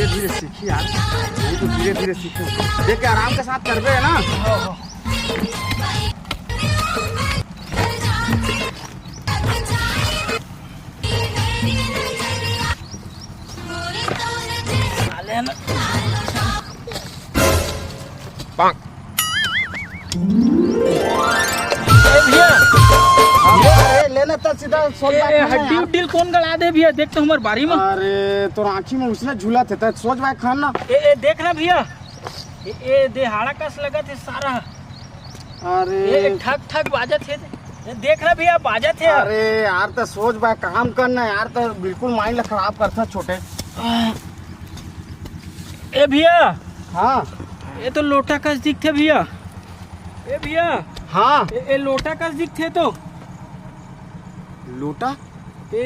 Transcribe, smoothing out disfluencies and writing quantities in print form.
धीरे सीखी यार, ये तो धीरे धीरे सीखो, देख के आराम के साथ कर है ना। लेना तो सीधा हड्डी उड्डी कौन गड़ा दे भैया, देख तो हमारे बारी में। अरे तो आँखी में उसने झूला थे, सोच भाई खाना। ए देख ना भैया, ए देहाड़ा कस लगा थे सारा। अरे ठक ठक बाजा थे, देख रहा भैया बाजा थे। अरे यार तो सोच भाई काम करना यार, तो बिल्कुल माइंड खराब करता छोटे। ए भैया, हाँ ये तो लोटा कस दिख थे भैया। ए भैया, हाँ ए लोटा कस दिख थे तो। लोटा